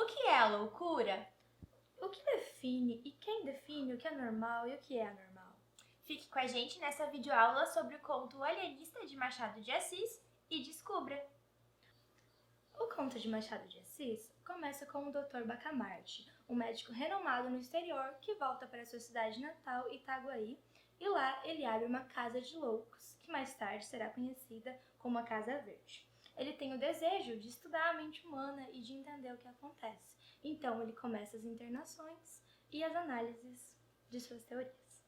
O que é a loucura? O que define e quem define o que é normal e o que é anormal? Fique com a gente nessa videoaula sobre o conto O Alienista de Machado de Assis e descubra! O conto de Machado de Assis começa com o Dr. Bacamarte, um médico renomado no exterior que volta para sua cidade natal, Itaguaí, e lá ele abre uma casa de loucos, que mais tarde será conhecida como a Casa Verde. Ele tem o desejo de estudar a mente humana e de entender o que acontece. Então ele começa as internações e as análises de suas teorias.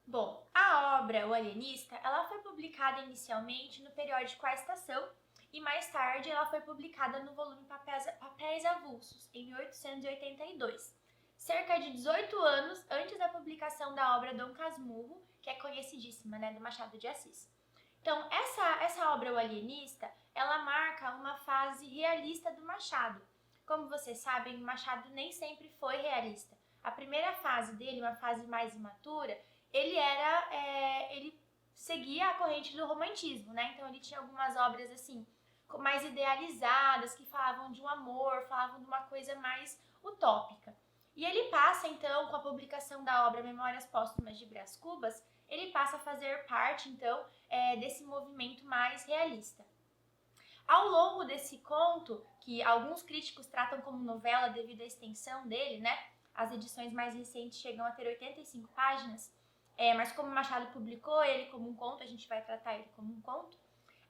Bom, a obra O Alienista, ela foi publicada inicialmente no periódico A Estação e mais tarde ela foi publicada no volume Papéis Avulsos, em 1882, cerca de 18 anos antes da publicação da obra Dom Casmurro, que é conhecidíssima, do Machado de Assis. Então, essa obra, O Alienista, ela marca uma fase realista do Machado. Como vocês sabem, o Machado nem sempre foi realista. A primeira fase dele, uma fase mais imatura, ele seguia a corrente do romantismo, Então ele tinha algumas obras assim, mais idealizadas, que falavam de um amor, falavam de uma coisa mais utópica. E ele passa, então, com a publicação da obra Memórias Póstumas de Brás Cubas, ele passa a fazer parte, então, desse movimento mais realista. Ao longo desse conto, que alguns críticos tratam como novela devido à extensão dele, As edições mais recentes chegam a ter 85 páginas, mas como Machado publicou ele como um conto, a gente vai tratar ele como um conto,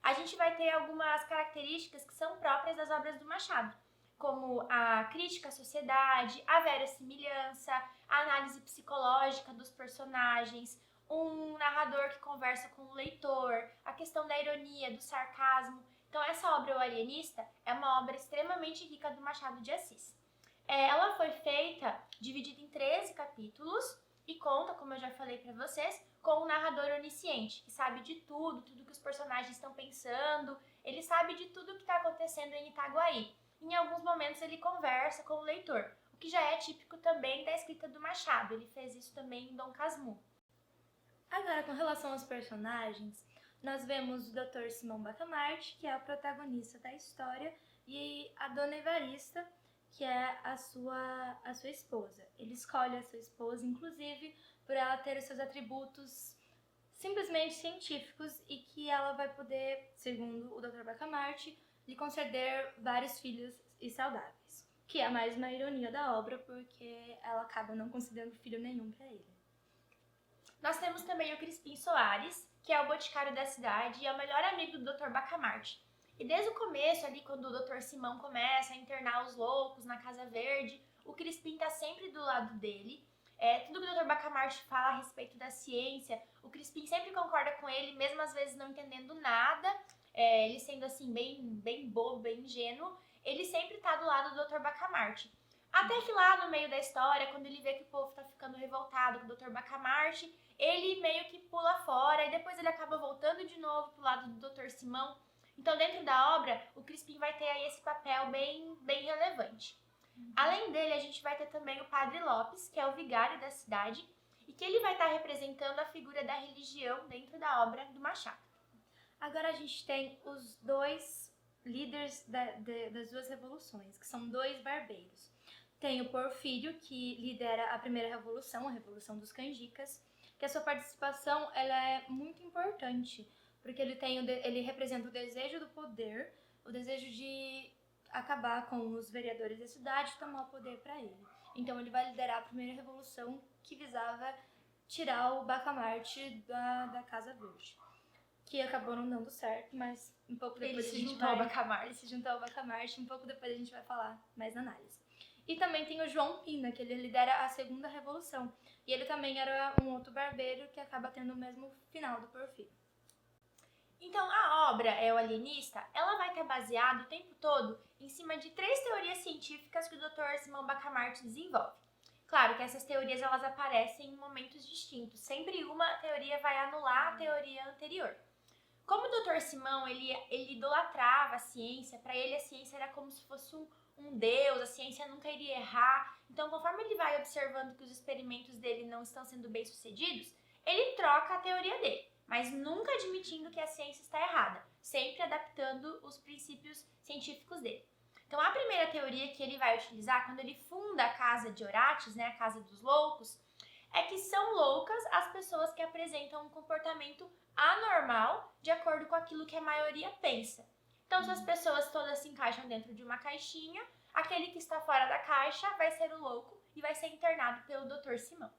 a gente vai ter algumas características que são próprias das obras do Machado, como a crítica à sociedade, a verossimilhança, a análise psicológica dos personagens, um narrador que conversa com o leitor, a questão da ironia, do sarcasmo. Então essa obra, O Alienista, é uma obra extremamente rica do Machado de Assis. Ela foi feita, dividida em 13 capítulos e conta, como eu já falei para vocês, com um narrador onisciente, que sabe de tudo que os personagens estão pensando, ele sabe de tudo o que está acontecendo em Itaguaí. Em alguns momentos ele conversa com o leitor, o que já é típico também da escrita do Machado, ele fez isso também em Dom Casmurro. Agora, com relação aos personagens, nós vemos o Dr. Simão Bacamarte, que é o protagonista da história, e a Dona Evarista, que é a sua esposa. Ele escolhe a sua esposa, inclusive, por ela ter os seus atributos simplesmente científicos e que ela vai poder, segundo o Dr. Bacamarte, lhe conceder vários filhos e saudáveis. Que é mais uma ironia da obra, porque ela acaba não concedendo filho nenhum para ele. Nós temos também o Crispim Soares, que é o boticário da cidade e é o melhor amigo do Dr. Bacamarte. E desde o começo, ali, quando o Dr. Simão começa a internar os loucos na Casa Verde, o Crispim está sempre do lado dele. Tudo que o Dr. Bacamarte fala a respeito da ciência, o Crispim sempre concorda com ele, mesmo às vezes não entendendo nada, ele sendo assim bem bobo, bem ingênuo, ele sempre está do lado do Dr. Bacamarte. Até que lá no meio da história, quando ele vê que o povo está ficando revoltado com o Dr. Bacamarte, ele meio que pula fora e depois ele acaba voltando de novo pro lado do Dr. Simão. Então, dentro da obra, o Crispim vai ter aí esse papel bem relevante. Além dele, a gente vai ter também o Padre Lopes, que é o vigário da cidade, e que ele vai estar representando a figura da religião dentro da obra do Machado. Agora a gente tem os dois líderes das duas revoluções, que são dois barbeiros. Tem o Porfírio, que lidera a primeira revolução, a Revolução dos Canjicas, que a sua participação ela é muito importante, porque ele representa o desejo do poder, o desejo de acabar com os vereadores da cidade e tomar o poder para ele. Então ele vai liderar a primeira revolução que visava tirar o Bacamarte da Casa Verde, que acabou não dando certo, mas um pouco depois Ele se juntou ao Bacamarte, um pouco depois a gente vai falar mais na análise. E também tem o João Pina, que ele lidera a segunda revolução, e ele também era um outro barbeiro que acaba tendo o mesmo final do Porfírio. Então, a obra O Alienista, ela vai estar baseada o tempo todo em cima de 3 teorias científicas que o Dr. Simão Bacamarte desenvolve. Claro que essas teorias elas aparecem em momentos distintos, sempre uma teoria vai anular a teoria anterior. Como o Dr. Simão ele idolatrava a ciência, para ele a ciência era como se fosse um deus, a ciência nunca iria errar. Então, conforme ele vai observando que os experimentos dele não estão sendo bem sucedidos, ele troca a teoria dele, mas nunca admitindo que a ciência está errada, sempre adaptando os princípios científicos dele. Então, a primeira teoria que ele vai utilizar quando ele funda a casa de Orates, né, a casa dos loucos, é que são loucas as pessoas que apresentam um comportamento anormal de acordo com aquilo que a maioria pensa. Então, se as pessoas todas se encaixam dentro de uma caixinha, aquele que está fora da caixa vai ser o louco e vai ser internado pelo Dr. Simão.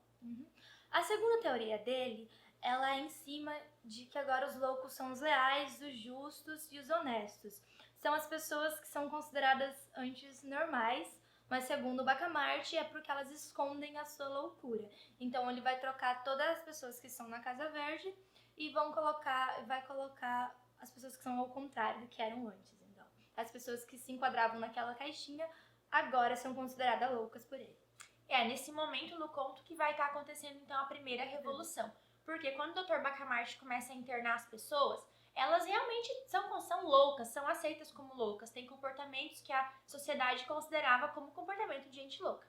A segunda teoria dele, ela é em cima de que agora os loucos são os leais, os justos e os honestos. São as pessoas que são consideradas antes normais, mas segundo o Bacamarte é porque elas escondem a sua loucura. Então ele vai trocar todas as pessoas que são na Casa Verde e vai colocar as pessoas que são ao contrário do que eram antes. Então, as pessoas que se enquadravam naquela caixinha agora são consideradas loucas por ele. É nesse momento no conto que vai estar acontecendo então a primeira revolução. Porque quando o Dr. Bacamarte começa a internar as pessoas, elas realmente são loucas, são aceitas como loucas, têm comportamentos que a sociedade considerava como comportamento de gente louca.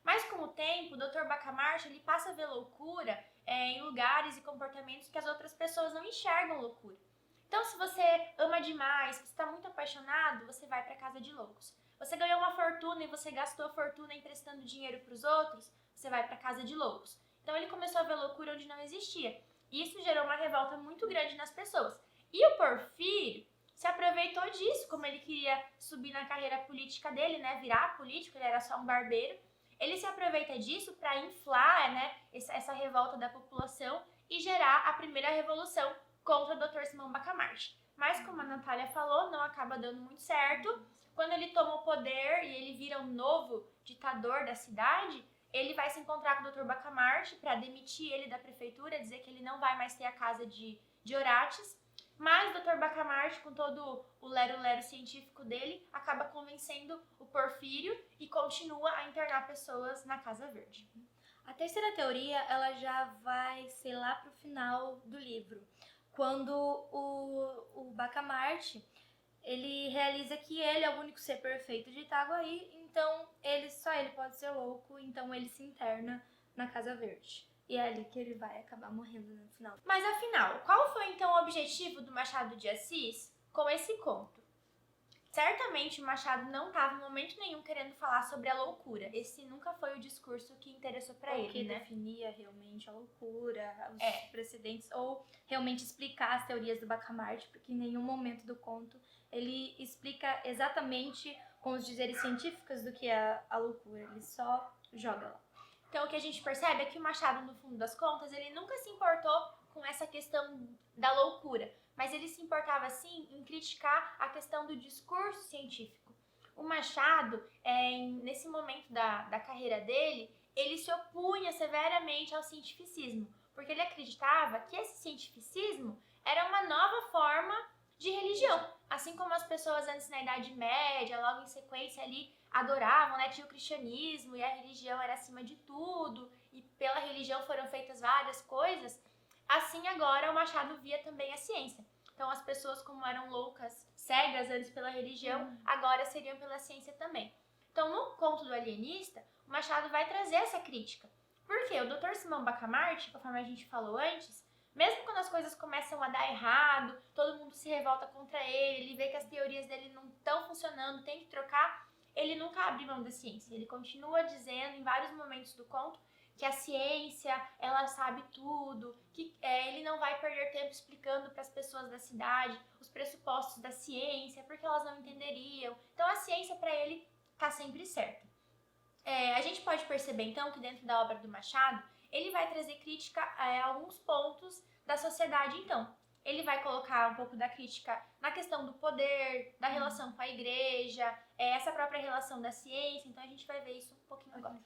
Mas com o tempo, o Dr. Bacamarte ele passa a ver loucura em lugares e comportamentos que as outras pessoas não enxergam loucura. Então, se você ama demais, se você está muito apaixonado, você vai para a casa de loucos. Você ganhou uma fortuna e você gastou a fortuna emprestando dinheiro para os outros, você vai para a casa de loucos. Então, ele começou a ver loucura onde não existia. E isso gerou uma revolta muito grande nas pessoas. E o Porfírio se aproveitou disso, como ele queria subir na carreira política dele, né, virar político, ele era só um barbeiro. Ele se aproveita disso para inflar, né, essa revolta da população e gerar a primeira revolução contra o Dr. Simão Bacamarte. Mas, como a Natália falou, não acaba dando muito certo. Quando ele toma o poder e ele vira um novo ditador da cidade, ele vai se encontrar com o Dr. Bacamarte para demitir ele da prefeitura, dizer que ele não vai mais ter a casa de Orates. Mas o Dr. Bacamarte, com todo o lero-lero científico dele, acaba convencendo o Porfírio e continua a internar pessoas na Casa Verde. A terceira teoria, ela já vai ser lá pro final do livro, quando o Bacamarte, ele realiza que ele é o único ser perfeito de Itaguaí, então só ele pode ser louco, então ele se interna na Casa Verde. E é ali que ele vai acabar morrendo no final. Mas afinal, qual foi então o objetivo do Machado de Assis com esse conto? Certamente o Machado não estava em momento nenhum querendo falar sobre a loucura. Esse nunca foi o discurso que interessou para ele, que né? definia realmente a loucura, os precedentes, ou realmente explicar as teorias do Bacamarte, porque em nenhum momento do conto ele explica exatamente com os dizeres científicos do que é a loucura, ele só joga lá. Então, o que a gente percebe é que o Machado, no fundo das contas, ele nunca se importou com essa questão da loucura, mas ele se importava, sim, em criticar a questão do discurso científico. O Machado, nesse momento da carreira dele, ele se opunha severamente ao cientificismo, porque ele acreditava que esse cientificismo era uma nova forma de religião. Assim como as pessoas antes na Idade Média, logo em sequência ali, adoravam, né? Tinha o cristianismo e a religião era acima de tudo, e pela religião foram feitas várias coisas. Assim agora o Machado via também a ciência. Então as pessoas, como eram loucas, cegas antes pela religião, agora seriam pela ciência também. Então no conto do alienista, o Machado vai trazer essa crítica. Porque o Dr. Simão Bacamarte, conforme a gente falou antes, mesmo quando as coisas começam a dar errado, todo mundo se revolta contra ele vê que as teorias dele não estão funcionando, tem que trocar, ele nunca abre mão da ciência. Ele continua dizendo em vários momentos do conto que a ciência, ela sabe tudo, que ele não vai perder tempo explicando para as pessoas da cidade os pressupostos da ciência, porque elas não entenderiam. Então a ciência para ele está sempre certa. A gente pode perceber então que dentro da obra do Machado, ele vai trazer crítica a alguns pontos da sociedade então. Ele vai colocar um pouco da crítica na questão do poder, da relação com a igreja, essa própria relação da ciência, então a gente vai ver isso um pouquinho agora.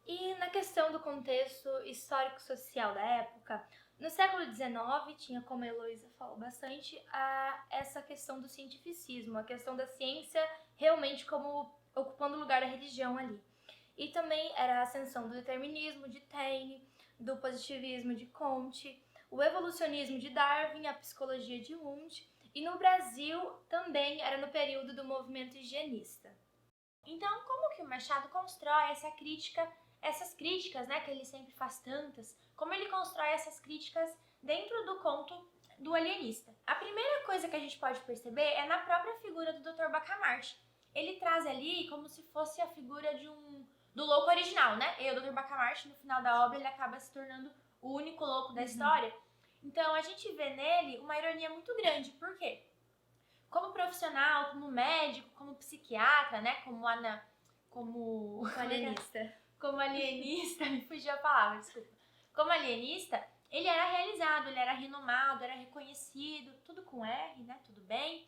E na questão do contexto histórico-social da época, no século XIX tinha, como a Heloísa falou bastante, essa questão do cientificismo, a questão da ciência realmente como ocupando o lugar da religião ali. E também era a ascensão do determinismo de Taine, do positivismo de Comte, o evolucionismo de Darwin, a psicologia de Wundt, e no Brasil também era no período do movimento higienista. Então, como que o Machado constrói essas críticas, né, que ele sempre faz tantas, como ele constrói essas críticas dentro do conto do alienista? A primeira coisa que a gente pode perceber é na própria figura do Dr. Bacamarte. ele traz ali como se fosse a figura do louco original, né? E o Dr. Bacamarte, no final da obra, ele acaba se tornando o único louco da história. Então, a gente vê nele uma ironia muito grande. Por quê? Como profissional, como médico, como psiquiatra, né? Como alienista. Como alienista, me fugiu a palavra, desculpa. Como alienista, ele era realizado, ele era renomado, era reconhecido, tudo com R, né? Tudo bem.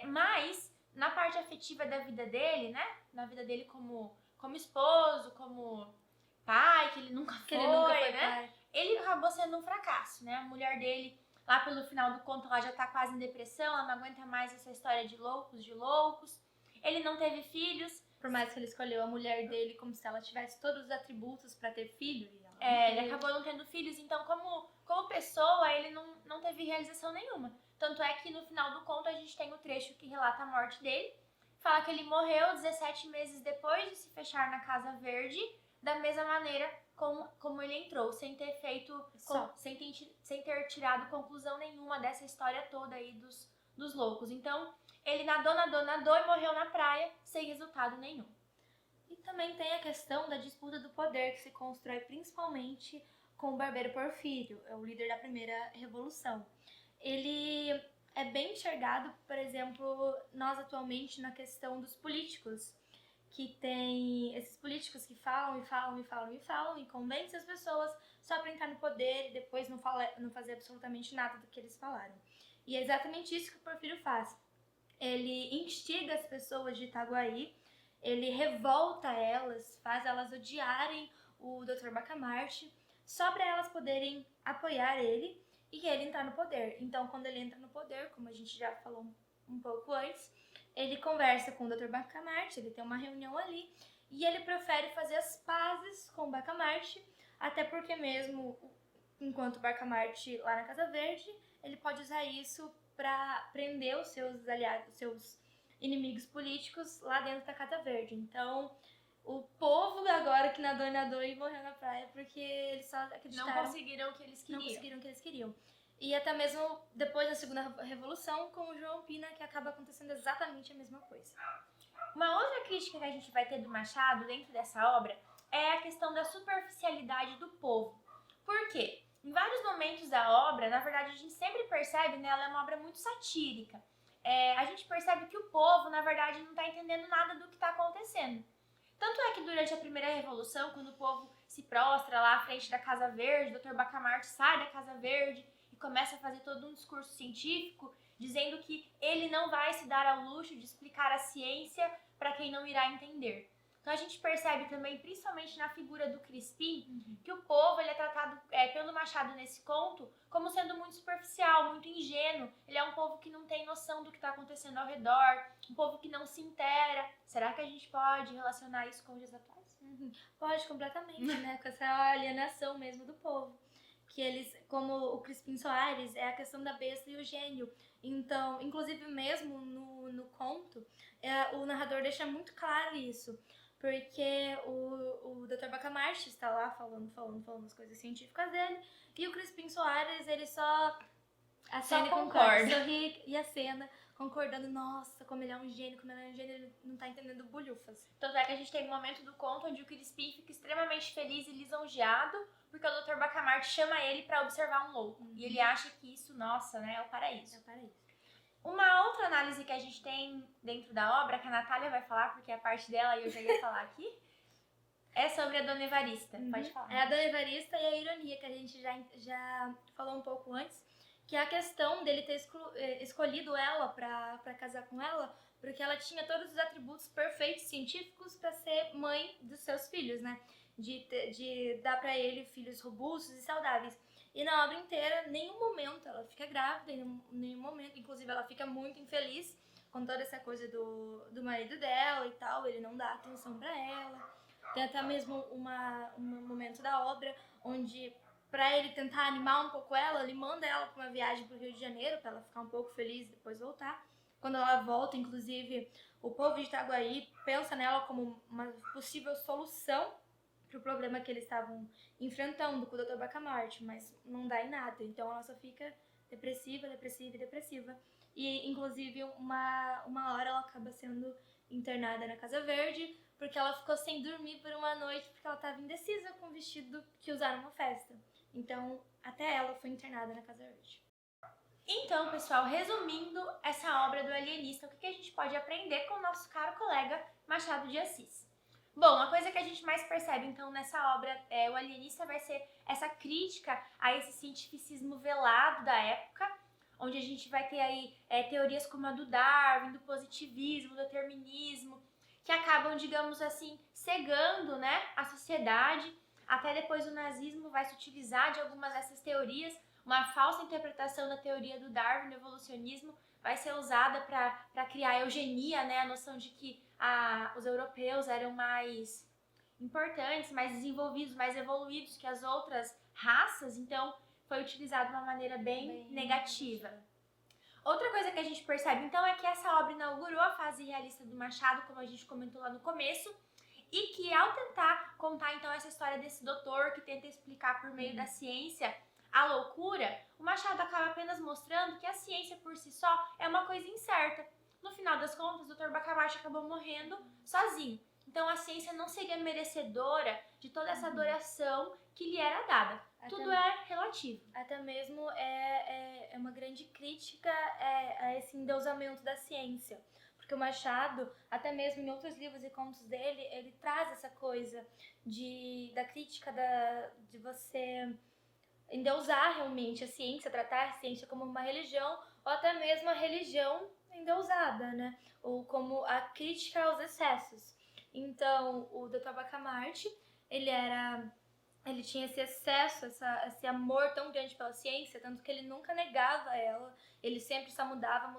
Mas, na parte afetiva da vida dele, né? Na vida dele como esposo, como pai, que ele nunca foi, né? Pai. Ele acabou sendo um fracasso, né? A mulher dele, lá pelo final do conto, ela já tá quase em depressão, ela não aguenta mais essa história de loucos. Ele não teve filhos. Por mais que ele escolheu a mulher dele como se ela tivesse todos os atributos pra ter filho. E ele acabou não tendo filhos, então como pessoa, ele não teve realização nenhuma. Tanto é que no final do conto a gente tem o trecho que relata a morte dele. Fala que ele morreu 17 meses depois de se fechar na Casa Verde, da mesma maneira como ele entrou, sem ter feito, sem ter tirado conclusão nenhuma dessa história toda aí dos loucos. Então, ele nadou e morreu na praia sem resultado nenhum. E também tem a questão da disputa do poder, que se constrói principalmente com o Barbeiro Porfírio, é o líder da primeira revolução. Ele é bem enxergado, por exemplo, nós atualmente na questão dos políticos, que tem esses políticos que falam e convencem as pessoas só para entrar no poder e depois não fazer absolutamente nada do que eles falaram. E é exatamente isso que o Porfírio faz. Ele instiga as pessoas de Itaguaí, ele revolta elas, faz elas odiarem o Dr. Bacamarte, só para elas poderem apoiar ele e ele entrar no poder. Então, quando ele entra no poder, como a gente já falou um pouco antes, ele conversa com o Dr. Bacamarte, ele tem uma reunião ali, e ele prefere fazer as pazes com o Bacamarte, até porque mesmo enquanto o Bacamarte lá na Casa Verde, ele pode usar isso para prender os seus aliados, os seus inimigos políticos lá dentro da Casa Verde. Então, o povo agora que nadou e morreu na praia porque eles só acreditaram... Não conseguiram o que eles queriam. E até mesmo depois da Segunda Revolução, com o João Pina, que acaba acontecendo exatamente a mesma coisa. Uma outra crítica que a gente vai ter do Machado dentro dessa obra é a questão da superficialidade do povo. Por quê? Em vários momentos da obra, na verdade, a gente sempre percebe, né, ela é uma obra muito satírica. A gente percebe que o povo, na verdade, não está entendendo nada do que está acontecendo. Tanto é que durante a primeira revolução, quando o povo se prostra lá à frente da Casa Verde, o Dr. Bacamarte sai da Casa Verde e começa a fazer todo um discurso científico, dizendo que ele não vai se dar ao luxo de explicar a ciência para quem não irá entender. Então a gente percebe também, principalmente na figura do Crispim, que o povo ele é tratado pelo Machado nesse conto como sendo muito superficial, muito ingênuo. Ele é um povo que não tem noção do que está acontecendo ao redor, um povo que não se inteira. Será que a gente pode relacionar isso com os dias atuais? Pode, completamente, né? Com essa alienação mesmo do povo. Que eles, como o Crispim Soares, é a questão da besta e o gênio. Então, inclusive mesmo no conto, o narrador deixa muito claro isso. Porque o Dr. Bacamarte está lá falando as coisas científicas dele, e o Crispim Soares, ele só acena e concorda, sorri e acena, concordando, nossa, como ele é um gênio, ele não tá entendendo bulhufas. Tanto é que a gente tem um momento do conto onde o Crispim fica extremamente feliz e lisonjeado, porque o Dr. Bacamarte chama ele para observar um louco. E ele acha que isso, nossa, né, é o paraíso. É o paraíso. Uma outra análise que a gente tem dentro da obra, que a Natália vai falar, porque é a parte dela e eu já ia falar aqui, é sobre a Dona Evarista. Pode falar. É a Dona Evarista e a ironia, que a gente já falou um pouco antes, que é a questão dele ter escolhido ela pra casar com ela, porque ela tinha todos os atributos perfeitos científicos para ser mãe dos seus filhos, né? De dar pra ele filhos robustos e saudáveis. E na obra inteira, nenhum momento ela fica grávida, nenhum momento, inclusive ela fica muito infeliz com toda essa coisa do marido dela e tal, ele não dá atenção pra ela. Tem até mesmo um momento da obra onde, pra ele tentar animar um pouco ela, ele manda ela pra uma viagem pro Rio de Janeiro, pra ela ficar um pouco feliz e depois voltar. Quando ela volta, inclusive, o povo de Itaguaí pensa nela como uma possível solução pro problema que eles estavam enfrentando com o Dr. Bacamarte, mas não dá em nada. Então ela só fica depressiva, depressiva e depressiva. E, inclusive, uma hora ela acaba sendo internada na Casa Verde, porque ela ficou sem dormir por uma noite, porque ela estava indecisa com o vestido que usaram na festa. Então, até ela foi internada na Casa Verde. Então, pessoal, resumindo essa obra do alienista, o que a gente pode aprender com o nosso caro colega Machado de Assis? Bom, a coisa que a gente mais percebe, então, nessa obra, o alienista vai ser essa crítica a esse cientificismo velado da época, onde a gente vai ter aí teorias como a do Darwin, do positivismo, do determinismo, que acabam, digamos assim, cegando, né, a sociedade. Até depois o nazismo vai se utilizar de algumas dessas teorias. Uma falsa interpretação da teoria do Darwin, do evolucionismo, vai ser usada para criar a eugenia, né? A noção de que os europeus eram mais importantes, mais desenvolvidos, mais evoluídos que as outras raças. Então, foi utilizado de uma maneira bem negativa. Outra coisa que a gente percebe, então, é que essa obra inaugurou a fase realista do Machado, como a gente comentou lá no começo, e que ao tentar contar, então, essa história desse doutor que tenta explicar por meio da ciência a loucura, o Machado acaba apenas mostrando que a ciência por si só é uma coisa incerta. No final das contas, o Dr. Bacamarte acabou morrendo sozinho. Então a ciência não seria merecedora de toda essa adoração que lhe era dada. Tudo é relativo. Até mesmo é uma grande crítica a esse endeusamento da ciência. Porque o Machado, até mesmo em outros livros e contos dele, ele traz essa coisa da crítica de você endeusar realmente a ciência, tratar a ciência como uma religião, ou até mesmo a religião endeusada, né? Ou como a crítica aos excessos. Então, o Dr. Bacamarte, ele tinha esse excesso, esse amor tão grande pela ciência, tanto que ele nunca negava ela, ele sempre só mudava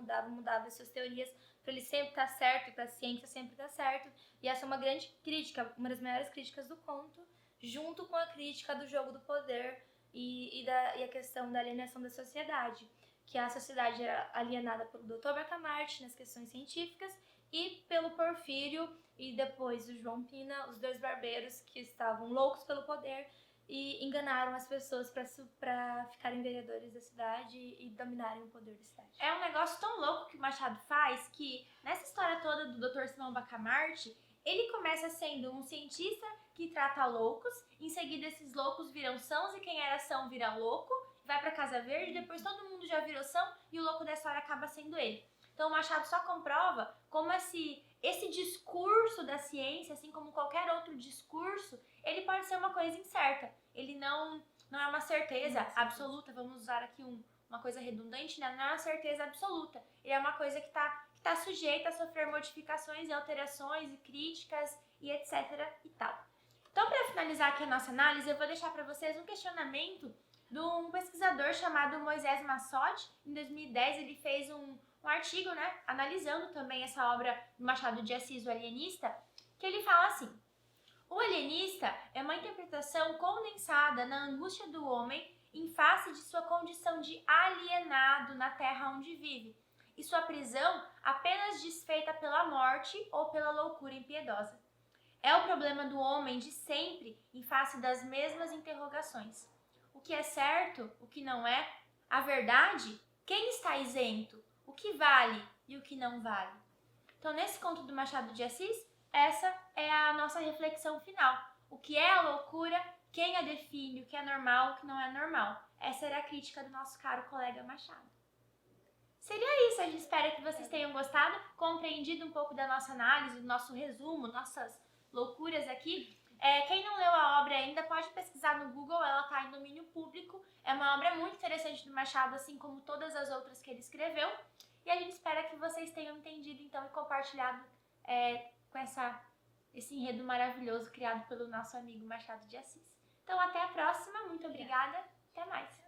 as suas teorias, para ele sempre estar certo, para a ciência sempre estar certo. E essa é uma grande crítica, uma das maiores críticas do conto, junto com a crítica do jogo do poder e a questão da alienação da sociedade, que a sociedade era alienada pelo Dr. Bacamarte nas questões científicas e pelo Porfírio e depois o João Pina, os dois barbeiros que estavam loucos pelo poder e enganaram as pessoas para ficarem vereadores da cidade e dominarem o poder da cidade. É um negócio tão louco que o Machado faz que, nessa história toda do Dr. Simão Bacamarte, ele começa sendo um cientista que trata loucos, em seguida esses loucos viram sãos e quem era são vira louco, vai pra Casa Verde, depois todo mundo já virou são e o louco da história acaba sendo ele. Então o Machado só comprova como esse discurso da ciência, assim como qualquer outro discurso, ele pode ser uma coisa incerta. Ele não é uma certeza absoluta, vamos usar aqui uma coisa redundante, né? Não é uma certeza absoluta. Ele é uma coisa que tá sujeita a sofrer modificações e alterações e críticas e etc e tal. Então, para finalizar aqui a nossa análise, eu vou deixar para vocês um questionamento de um pesquisador chamado Moisés Massotti. Em 2010, ele fez um artigo, né, analisando também essa obra do Machado de Assis, o Alienista, que ele fala assim: o alienista é uma interpretação condensada na angústia do homem em face de sua condição de alienado na terra onde vive, e sua prisão apenas desfeita pela morte ou pela loucura impiedosa. É o problema do homem de sempre em face das mesmas interrogações. O que é certo, o que não é, a verdade, quem está isento, o que vale e o que não vale. Então, nesse conto do Machado de Assis, essa é a nossa reflexão final. O que é a loucura, quem a define, o que é normal, o que não é normal. Essa era a crítica do nosso caro colega Machado. Seria isso, a gente espera que vocês tenham gostado, compreendido um pouco da nossa análise, do nosso resumo, nossas loucuras aqui. Quem não leu a obra ainda pode pesquisar no Google, ela está em domínio público. É uma obra muito interessante do Machado, assim como todas as outras que ele escreveu. E a gente espera que vocês tenham entendido então e compartilhado com esse enredo maravilhoso criado pelo nosso amigo Machado de Assis. Então até a próxima, muito obrigada, até mais!